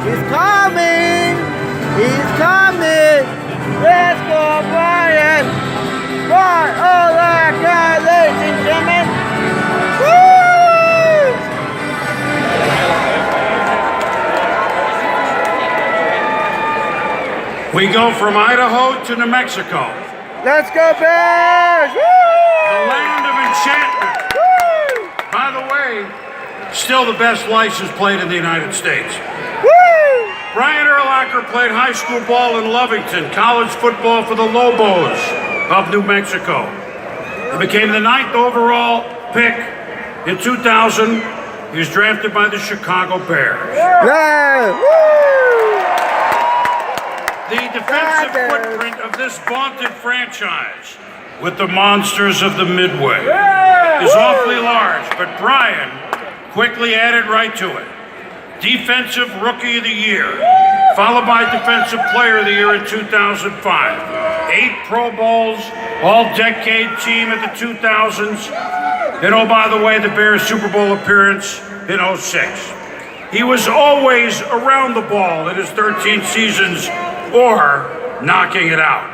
He's coming! He's coming! Let's go, Brian! Brian Urlacher, ladies and gentlemen! Woo! We go from Idaho to New Mexico. Let's go, Bears! Woo! The land of enchantment. Woo! By the way, still the best license plate in the United States. Woo! Brian Urlacher played high school ball in Lovington, college football for the Lobos of New Mexico. He became the 9th overall pick in 2000. He was drafted by the Chicago Bears. Yeah! Woo! The defensive footprint of this vaunted franchise with the monsters of the Midway is awfully large, but Brian quickly added right to it. Defensive Rookie of the Year, followed by Defensive Player of the Year in 2005. 8 Pro Bowls, All-Decade Team at the 2000s, and oh, by the way, the Bears Super Bowl appearance in 06. He was always around the ball in his 13 seasons or knocking it out.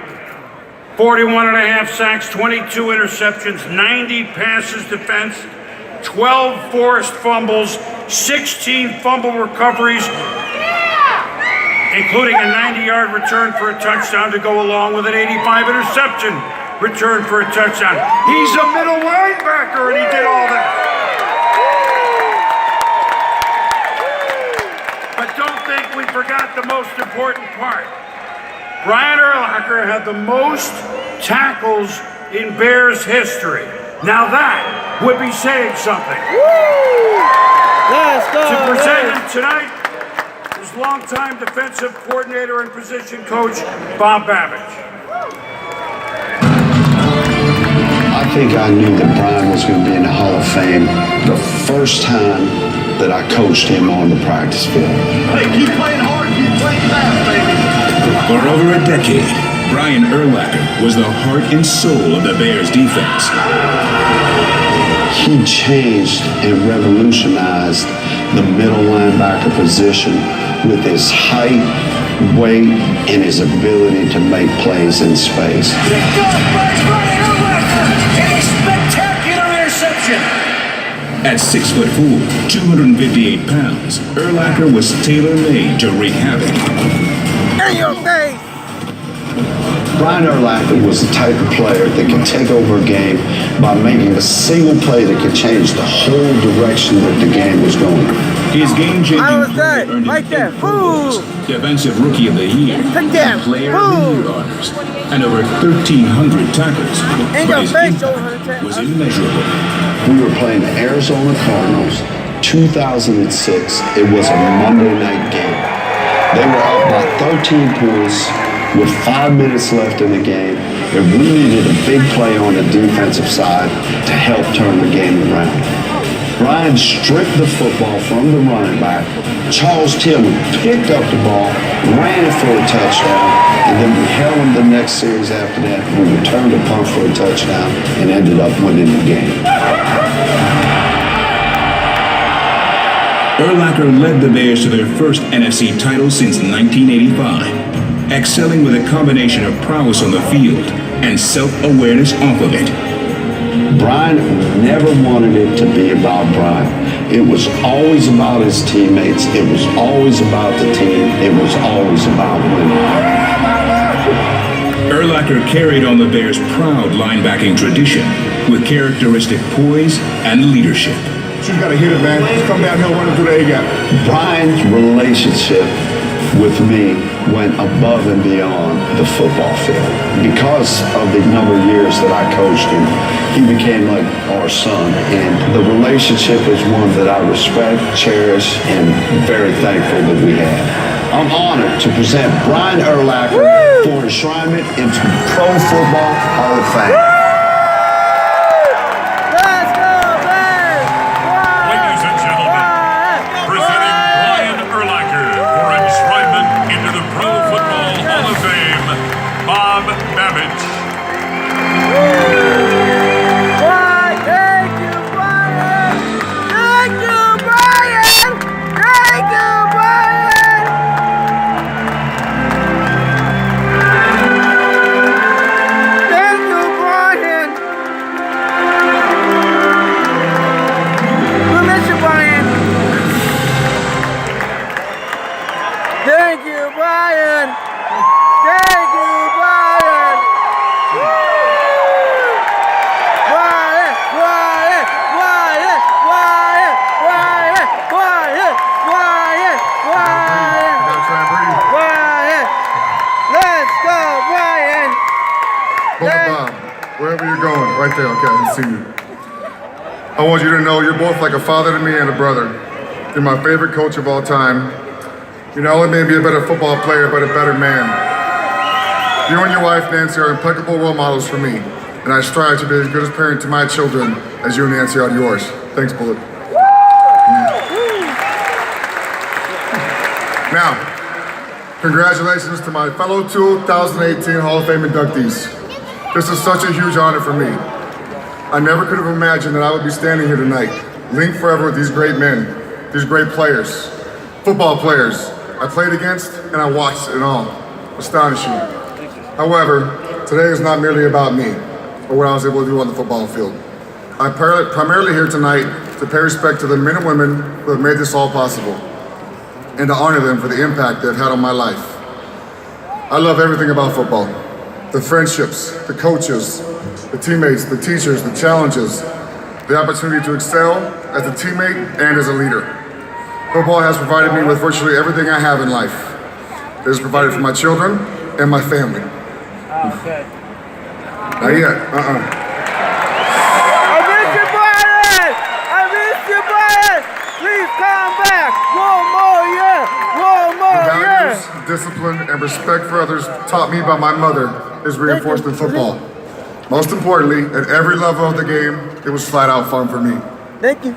41 and a half sacks, 22 interceptions, 90 passes defensed, 12 forced fumbles, 16 fumble recoveries, including a 90-yard return for a touchdown to go along with an 85 interception return for a touchdown. He's a middle linebacker and he did all that. But don't think we forgot the most important part. Brian Urlacher had the most tackles in Bears history. Now that would be saying something. Let's go! To present him tonight is longtime defensive coordinator and position coach Bob Babbage. I think I knew that Brian was going to be in the Hall of Fame the first time that I coached him on the practice field. Hey, keep playing hard, keep playing fast, baby. For over a decade, Brian Urlacher was the heart and soul of the Bears defense. He changed and revolutionized the middle linebacker position with his height, weight, and his ability to make plays in space. Picked up by Brian Urlacher and a spectacular interception. At 6'4", 258 pounds, Urlacher was tailor-made to wreak havoc. In your face! Brian Urlacher was the type of player that could take over a game by making a single play that could change the whole direction that the game was going. His game-changing I was play good. earned him Right there. 8 Pro Bowls, Defensive Rookie of the Year, Condemn. Player of the Year honors, and over 1,300 tackles. In But your his face, impact Joe. was immeasurable. We were playing the Arizona Cardinals, 2006. It was a Monday night game. They were up by 13 points with 5 minutes left in the game, and we needed a big play on the defensive side to help turn the game around. Brian stripped the football from the running back. Charles Tillman picked up the ball, ran it for a touchdown, and then we held him the next series after that. We returned a punt for a touchdown and ended up winning the game. Urlacher led the Bears to their first NFC title since 1985, excelling with a combination of prowess on the field and self-awareness off of it. Brian never wanted it to be about Brian. It was always about his teammates. It was always about the team. It was always about winning. Urlacher carried on the Bears' proud linebacking tradition with characteristic poise and leadership. You gotta hit it, man. Just come down here running through the A-gap. Brian's relationship with me went above and beyond the football field. Because of the number of years that I coached him, he became like our son. And the relationship is one that I respect, cherish, and very thankful that we have. I'm honored to present Brian Urlacher for enshrinement into Pro Football Hall of Fame. Thank you, Brian. Thank you, Brian. Woo! Brian, Brian, Brian, Brian, Brian, Brian, Brian, Brian. Gotta try and breathe. Brian. Let's go, Brian. Hold on, Bob. Wherever you're going, right there. Okay, I see you. I want you to know you're both like a father to me and a brother. You're my favorite coach of all time. You not only made me a better football player, but a better man. You and your wife, Nancy, are impeccable role models for me, and I strive to be as good a parent to my children as you and Nancy are to yours. Thanks, Bullet. Now, congratulations to my fellow 2018 Hall of Fame inductees. This is such a huge honor for me. I never could have imagined that I would be standing here tonight, linked forever with these great men, these great players, football players I played against and I watched it all. Astonishing. However, today is not merely about me or what I was able to do on the football field. I'm primarily here tonight to pay respect to the men and women who have made this all possible and to honor them for the impact they've had on my life. I love everything about football. The friendships, the coaches, the teammates, the teachers, the challenges, the opportunity to excel as a teammate and as a leader. Football has provided me with virtually everything I have in life. It has provided for my children and my family. Okay. Not yet, I miss you, Brian! I miss you, Brian! Please come back! One more year! One more year! Values, discipline, and respect for others taught me by my mother is reinforced in football. Most importantly, at every level of the game, it was flat out fun for me. Thank you.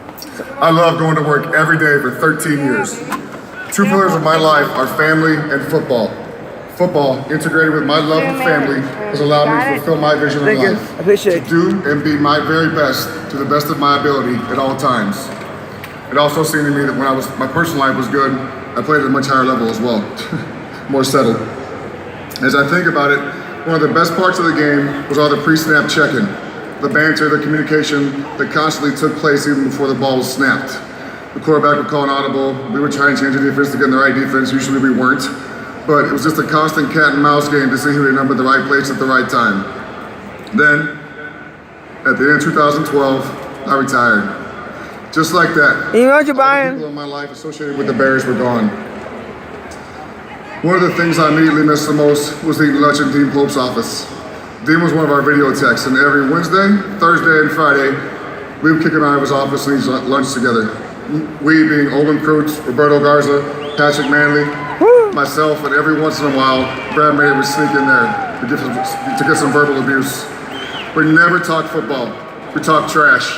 I love going to work every day for 13 years. Two pillars of my life are family and football. Football, integrated with my love of family, has allowed me to fulfill my vision in life. I appreciate it. To do and be my very best to the best of my ability at all times. It also seemed to me that when my personal life was good, I played at a much higher level as well, more settled. As I think about it, one of the best parts of the game was all the pre-snap check-in, the banter, the communication that constantly took place even before the ball was snapped. The quarterback would call an audible, we would try and change the defense to get in the right defense, usually we weren't. But it was just a constant cat and mouse game to see who remembered the right place at the right time. Then, at the end of 2012, I retired. Just like that. You know, all the Brian. people in my life associated with the Bears were gone. One of the things I immediately missed the most was eating lunch in Dean Pope's office. Dean was one of our video techs, and every Wednesday, Thursday, and Friday, we would kick him out of his office and eat lunch together. We being Olin Kreutz, Roberto Garza, Patrick Manley, myself, and every once in a while, Brad May would sneak in there to get some verbal abuse. We never talked football. We talked trash.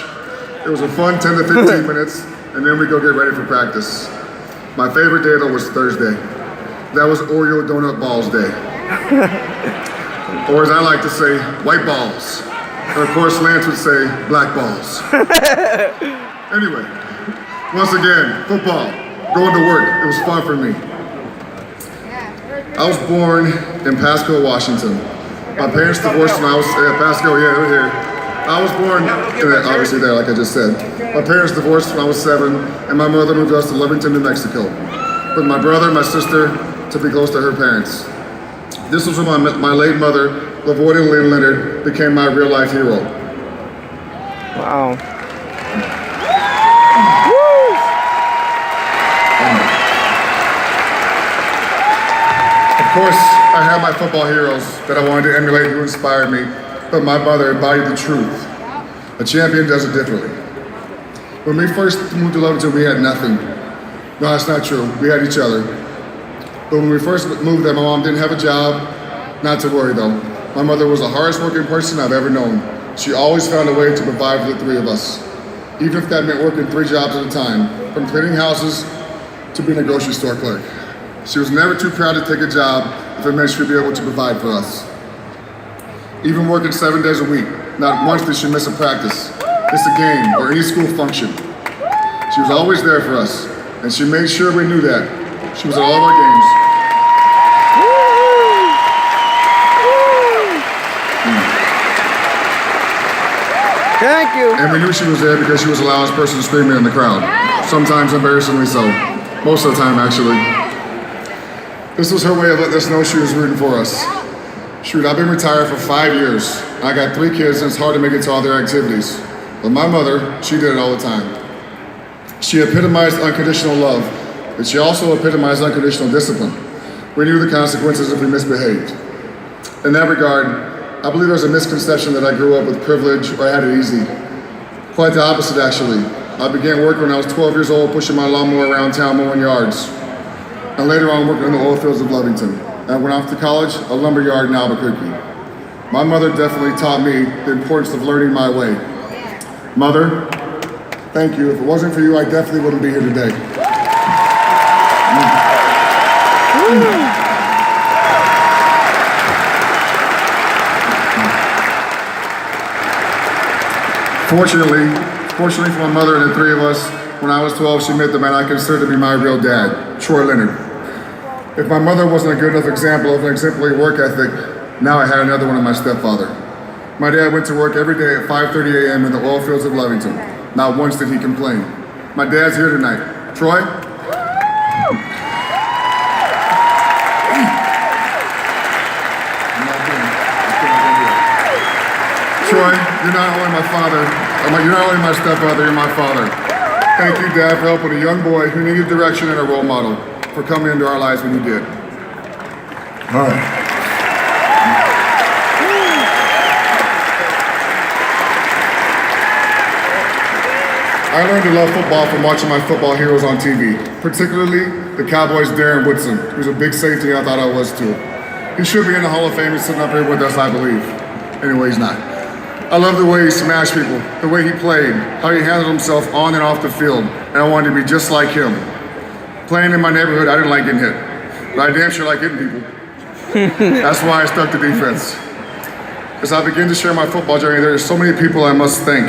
It was a fun 10 to 15 minutes, and then we go get ready for practice. My favorite day, though, was Thursday. That was Oreo Donut Balls Day. Or as I like to say, white balls. And of course, Lance would say, black balls. Anyway, once again, football, going to work, it was fun for me. I was born in Pasco, Washington. My parents divorced when I was, Pasco, yeah, they're here. I was born, obviously there, like I just said. My parents divorced when I was 7, and my mother moved us to Lovington, New Mexico, with my brother and my sister to be close to her parents. This was when my late mother, Lavoida Lynn Leonard, became my real life hero. Wow. Of course, I had my football heroes that I wanted to emulate who inspired me, but my mother embodied the truth. A champion does it differently. When we first moved to Lovington, we had nothing. No, that's not true. We had each other. But when we first moved there, my mom didn't have a job. Not to worry though. My mother was the hardest working person I've ever known. She always found a way to provide for the three of us. Even if that meant working 3 jobs at a time, from cleaning houses to being a grocery store clerk. She was never too proud to take a job if it meant she would be able to provide for us. Even working 7 days a week, not once did she miss a practice, miss a game, or any school function. She was always there for us, and she made sure we knew that. She was at all of our games. Thank you. And we knew she was there because she was the loudest person screaming in the crowd. Sometimes embarrassingly so. Most of the time, actually. This was her way of letting us know she was rooting for us. Shoot, I've been retired for 5 years. I got 3 kids and it's hard to make it to all their activities. But my mother, she did it all the time. She epitomized unconditional love, but she also epitomized unconditional discipline. We knew the consequences if we misbehaved. In that regard, I believe there's a misconception that I grew up with privilege or I had it easy. Quite the opposite, actually. I began work when I was 12 years old, pushing my lawnmower around town mowing yards. And later on, working in the oil fields of Lovington. And I went off to college, a lumber yard in Albuquerque. My mother definitely taught me the importance of learning my way. Mother, thank you. If it wasn't for you, I definitely wouldn't be here today. Fortunately for my mother and the 3 of us, when I was 12, she met the man I consider to be my real dad, Troy Leonard. If my mother wasn't a good enough example of an exemplary work ethic, now I had another one in my stepfather. My dad went to work every day at 5:30 a.m. in the oil fields of Lovington. Not once did he complain. My dad's here tonight. Troy? Troy, you're not only my father, you're not only my stepfather, you're my father. Thank you, Dad, for helping a young boy who needed direction and a role model, for coming into our lives when you did. All right. I learned to love football from watching my football heroes on TV, particularly the Cowboys' Darren Woodson, who's a big safety. I thought I was too. He should be in the Hall of Fame and sitting up here with us, I believe. Anyway, he's not. I love the way he smashed people, the way he played, how he handled himself on and off the field, and I wanted to be just like him. Playing in my neighborhood, I didn't like getting hit, but I damn sure like hitting people. That's why I stuck to defense. As I begin to share my football journey, there are so many people I must thank.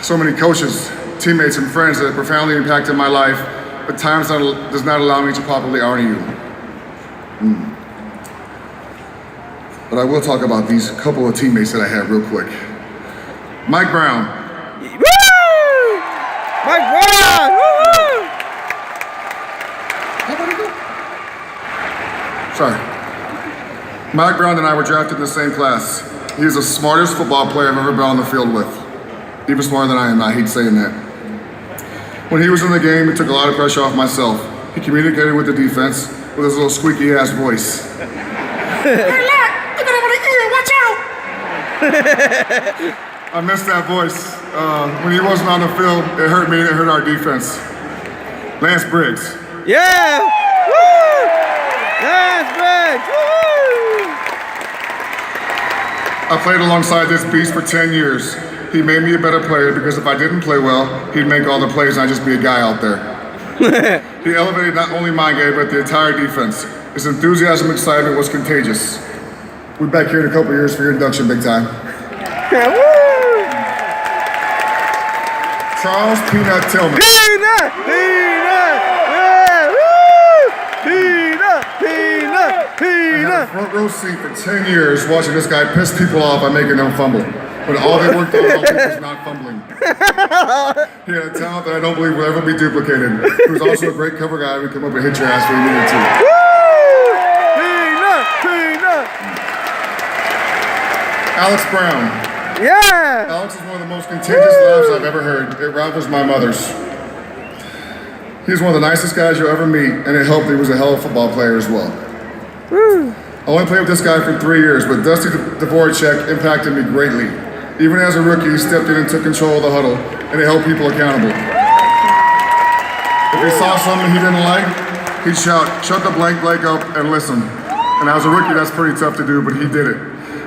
So many coaches, teammates, and friends that have profoundly impacted my life, but times does not allow me to properly honor you. But I will talk about these couple of teammates that I had real quick. Mike Brown. Woo! Mike Brown! Woo-hoo! Sorry. Mike Brown and I were drafted in the same class. He is the smartest football player I've ever been on the field with. Even smarter than I am, I hate saying that. When he was in the game, he took a lot of pressure off myself. He communicated with the defense with his little squeaky ass voice. I miss that voice. When he wasn't on the field, it hurt me and it hurt our defense. Lance Briggs. Yeah! Woo! Lance Briggs! Woo! I played alongside this beast for 10 years. He made me a better player because if I didn't play well, he'd make all the plays and I'd just be a guy out there. He elevated not only my game, but the entire defense. His enthusiasm and excitement was contagious. We're back here in a couple years for your induction, big time. Yeah, woo! Charles Peanut Tillman. Peanut! Peanut! Yeah! Woo! Peanut! Peanut! I Peanut! had a front row seat for 10 years watching this guy piss people off by making them fumble. But all they worked on all week was not fumbling. He had a talent that I don't believe will ever be duplicated. He was also a great cover guy who would come up and hit your ass when you needed to. Woo! Peanut! Peanut! Alex Brown. Yeah! Alex is one of the most contagious laughs I've ever heard. It rivals my mother's. He's one of the nicest guys you'll ever meet, and it helped he was a hell of a football player as well. Woo! I only played with this guy for 3 years, but Dusty Dvorak impacted me greatly. Even as a rookie, he stepped in and took control of the huddle, and it held people accountable. If he saw something he didn't like, he'd shout, "Shut the blank up and listen." And as a rookie, that's pretty tough to do, but he did it.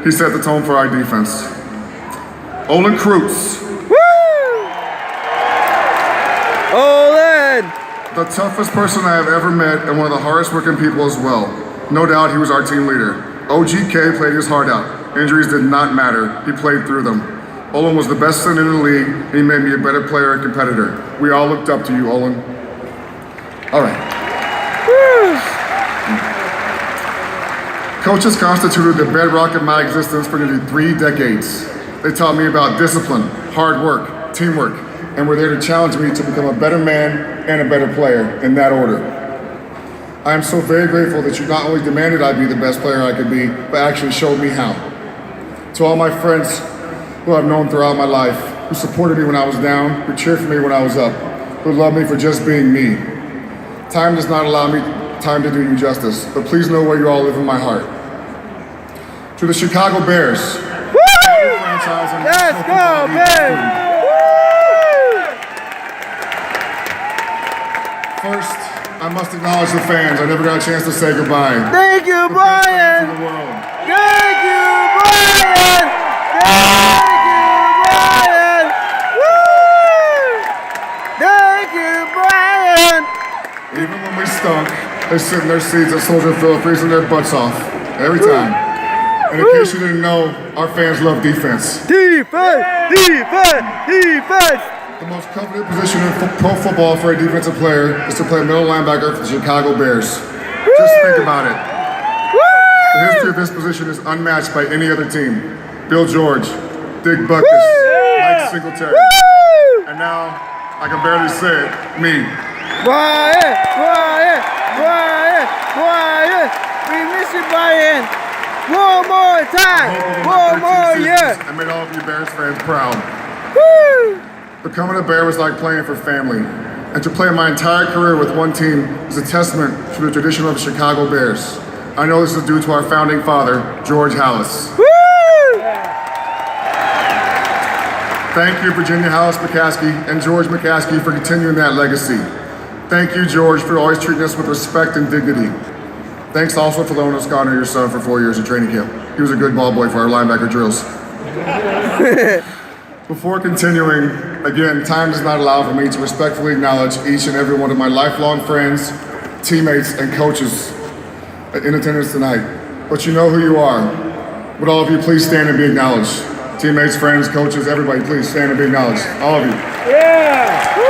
He set the tone for our defense. Olin Kreutz. Woo! Olin! The toughest person I have ever met and one of the hardest working people as well. No doubt he was our team leader. OGK played his heart out. Injuries did not matter. He played through them. Olin was the best center in the league. He made me a better player and competitor. We all looked up to you, Olin. All right. Coaches constituted the bedrock of my existence for nearly 3 decades. They taught me about discipline, hard work, teamwork, and were there to challenge me to become a better man and a better player, in that order. I am so very grateful that you not only demanded I be the best player I could be, but actually showed me how. To all my friends who I've known throughout my life, who supported me when I was down, who cheered for me when I was up, who loved me for just being me. Time does not allow me time to do you justice, but please know where you all live in my heart. To the Chicago Bears. Let's go, Bears! First, I must acknowledge the fans. I never got a chance to say goodbye. Thank you, The best Brian! fans in the world. Thank you, Brian! Thank you, Brian! Woo! Thank you, Brian! Even when we stunk, they sit in their seats at Soldier Field freezing their butts off. Every time. And in case you didn't know, our fans love defense. Defense! Defense! Defense! The most coveted position in pro football for a defensive player is to play middle linebacker for the Chicago Bears. Just think about it. The history of this position is unmatched by any other team. Bill George, Dick Butkus, Mike Singletary, and now, I can barely say it, me. Brian! Brian! Brian! Brian! We miss you, Brian! One more time! One more year! I made all of you Bears fans proud. Woo! Becoming a Bear was like playing for family. And to play my entire career with one team is a testament to the tradition of the Chicago Bears. I know this is due to our founding father, George Halas. Woo! Thank you, Virginia Halas McCaskey and George McCaskey, for continuing that legacy. Thank you, George, for always treating us with respect and dignity. Thanks also for letting us honor your son for 4 years of training camp. He was a good ball boy for our linebacker drills. Before continuing, again, time does not allow for me to respectfully acknowledge each and every one of my lifelong friends, teammates, and coaches in attendance tonight. But you know who you are. Would all of you please stand and be acknowledged? Teammates, friends, coaches, everybody, please stand and be acknowledged. All of you. Yeah! Woo!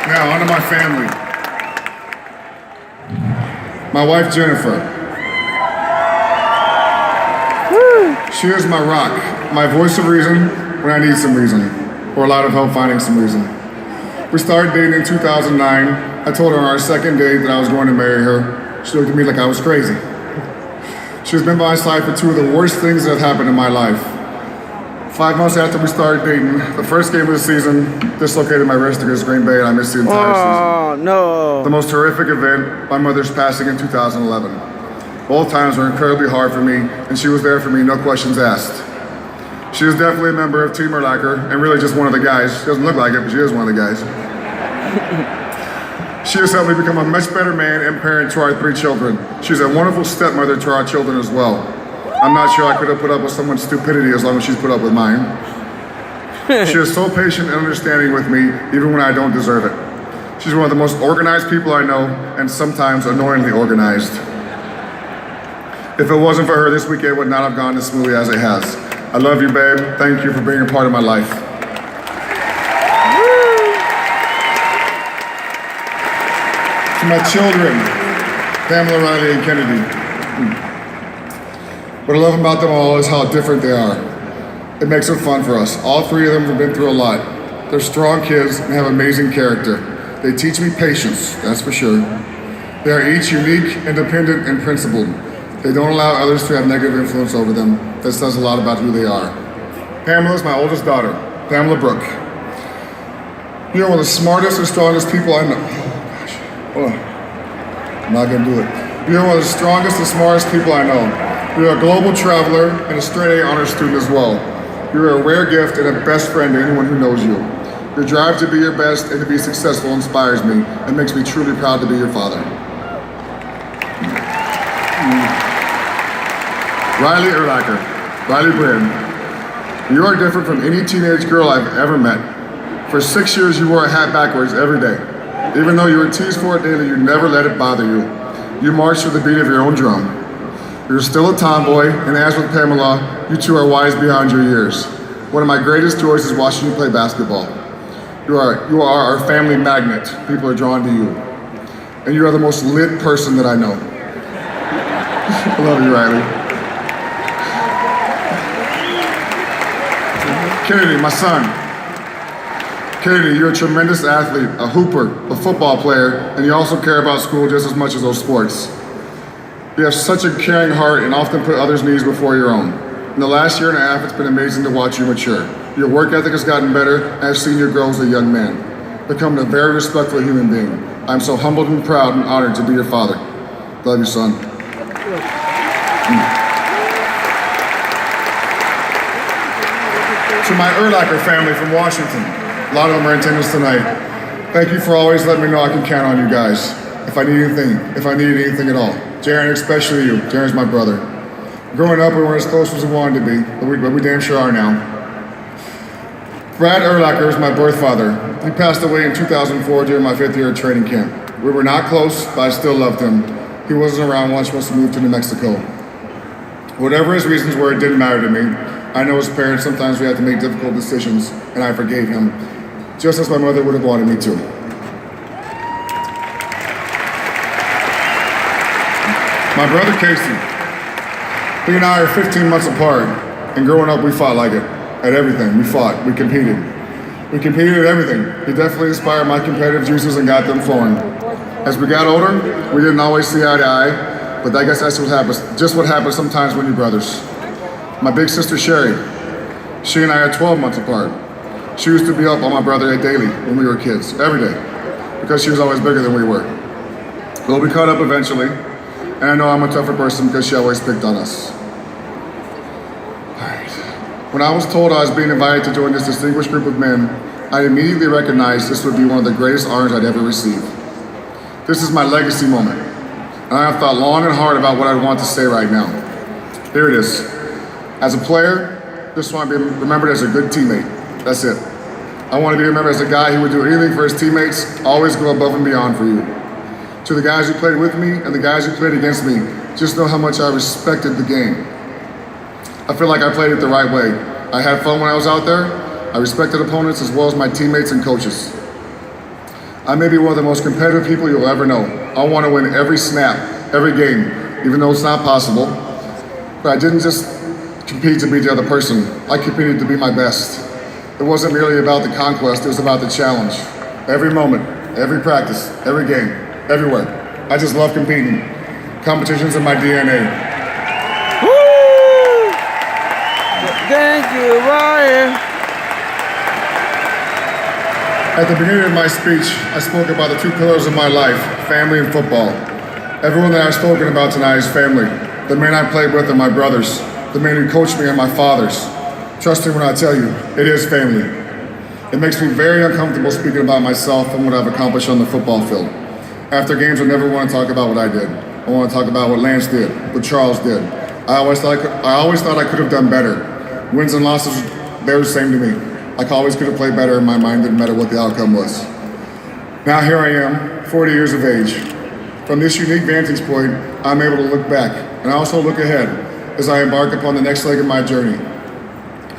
Now, on to my family. My wife, Jennifer. She is my rock, my voice of reason when I need some reason, or a lot of help finding some reason. We started dating in 2009. I told her on our second date that I was going to marry her. She looked at me like I was crazy. She has been by my side for two of the worst things that have happened in my life. 5 months after we started dating, the first game of the season dislocated my wrist against Green Bay, and I missed the entire season. Oh, no. The most horrific event, my mother's passing in 2011. Both times were incredibly hard for me, and she was there for me, no questions asked. She is definitely a member of Team Urlacher, and really just one of the guys. She doesn't look like it, but she is one of the guys. She has helped me become a much better man and parent to our 3 children. She's a wonderful stepmother to our children as well. I'm not sure I could have put up with someone's stupidity as long as she's put up with mine. She is so patient and understanding with me, even when I don't deserve it. She's one of the most organized people I know, and sometimes annoyingly organized. If it wasn't for her, this weekend would not have gone as smoothly as it has. I love you, babe. Thank you for being a part of my life. To my children, Pamela, Riley, and Kennedy. What I love about them all is how different they are. It makes it fun for us. All 3 of them have been through a lot. They're strong kids and have amazing character. They teach me patience, that's for sure. They are each unique, independent, and principled. They don't allow others to have negative influence over them. That says a lot about who they are. Pamela is my oldest daughter, Pamela Brooke. You're one of the smartest and strongest people I know. Oh, gosh. Oh, I'm not gonna do it. You're one of the strongest and smartest people I know. You're a global traveler and a straight A honors student as well. You're a rare gift and a best friend to anyone who knows you. Your drive to be your best and to be successful inspires me and makes me truly proud to be your father. Riley Urlacher, Riley Brand, you are different from any teenage girl I've ever met. For 6 years, you wore a hat backwards every day. Even though you were teased for it daily, you never let it bother you. You marched to the beat of your own drum. You're still a tomboy, and as with Pamela, you two are wise beyond your years. One of my greatest joys is watching you play basketball. You are our family magnet. People are drawn to you. And you are the most lit person that I know. I love you, Riley. Kennedy, my son. Kennedy, you're a tremendous athlete, a hooper, a football player, and you also care about school just as much as those sports. You have such a caring heart and often put others' needs before your own. In the last year and a half, it's been amazing to watch you mature. Your work ethic has gotten better, and I've seen you grow as a young man, becoming a very respectful human being. I'm so humbled and proud and honored to be your father. Love you, son. To my Urlacher family from Washington, a lot of them are in attendance tonight. Thank you for always letting me know I can count on you guys. If I needed anything at all. Jaren, especially you. Jaren's my brother. Growing up, we weren't as close as we wanted to be, but we damn sure are now. Brad Urlacher is my birth father. He passed away in 2004 during my 5th year of training camp. We were not close, but I still loved him. He wasn't around once we moved to New Mexico. Whatever his reasons were, it didn't matter to me. I know as parents, sometimes we have to make difficult decisions, and I forgave him, just as my mother would have wanted me to. My brother Casey, he and I are 15 months apart, and growing up we fought like it, at everything. We fought, we competed. We competed at everything. He definitely inspired my competitive juices and got them flowing. As we got older, we didn't always see eye to eye, but I guess that's what happens, just what happens sometimes when you're brothers. My big sister Sherry, she and I are 12 months apart. She used to be up on my brother daily when we were kids, every day, because she was always bigger than we were. But we caught up eventually, and I know I'm a tougher person because she always picked on us. When I was told I was being invited to join this distinguished group of men, I immediately recognized this would be one of the greatest honors I'd ever receive. This is my legacy moment, and I have thought long and hard about what I want to say right now. Here it is. As a player, just want to be remembered as a good teammate. That's it. I want to be remembered as a guy who would do anything for his teammates, always go above and beyond for you. To the guys who played with me and the guys who played against me, just know how much I respected the game. I feel like I played it the right way. I had fun when I was out there. I respected opponents as well as my teammates and coaches. I may be one of the most competitive people you'll ever know. I want to win every snap, every game, even though it's not possible. But I didn't just compete to be the other person. I competed to be my best. It wasn't merely about the conquest, it was about the challenge. Every moment, every practice, every game, everywhere. I just love competing. Competition's in my DNA. Woo! Thank you, Ryan. At the beginning of my speech, I spoke about the 2 pillars of my life, family and football. Everyone that I've spoken about tonight is family. The men I played with are my brothers. The men who coached me are my fathers. Trust me when I tell you, it is family. It makes me very uncomfortable speaking about myself and what I've accomplished on the football field. After games, I never want to talk about what I did. I want to talk about what Lance did, what Charles did. I always thought I could have done better. Wins and losses, they're the same to me. I always could have played better in my mind, didn't matter what the outcome was. Now here I am, 40 years of age. From this unique vantage point, I'm able to look back, and I also look ahead as I embark upon the next leg of my journey.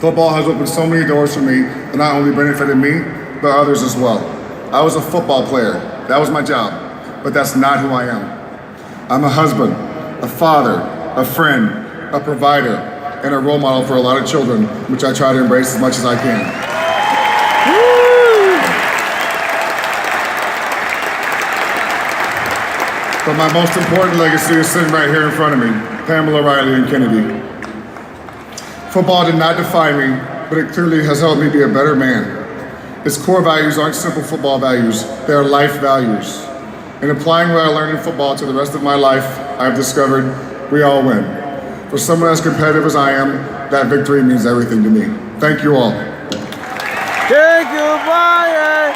Football has opened so many doors for me that not only benefited me, but others as well. I was a football player. That was my job, but that's not who I am. I'm a husband, a father, a friend, a provider, and a role model for a lot of children, which I try to embrace as much as I can. Woo! But my most important legacy is sitting right here in front of me, Pamela, Riley, and Kennedy. Football did not define me, but it clearly has helped me be a better man. Its core values aren't simple football values, they are life values. In applying what I learned in football to the rest of my life, I've discovered we all win. For someone as competitive as I am, that victory means everything to me. Thank you all. Thank you, Brian.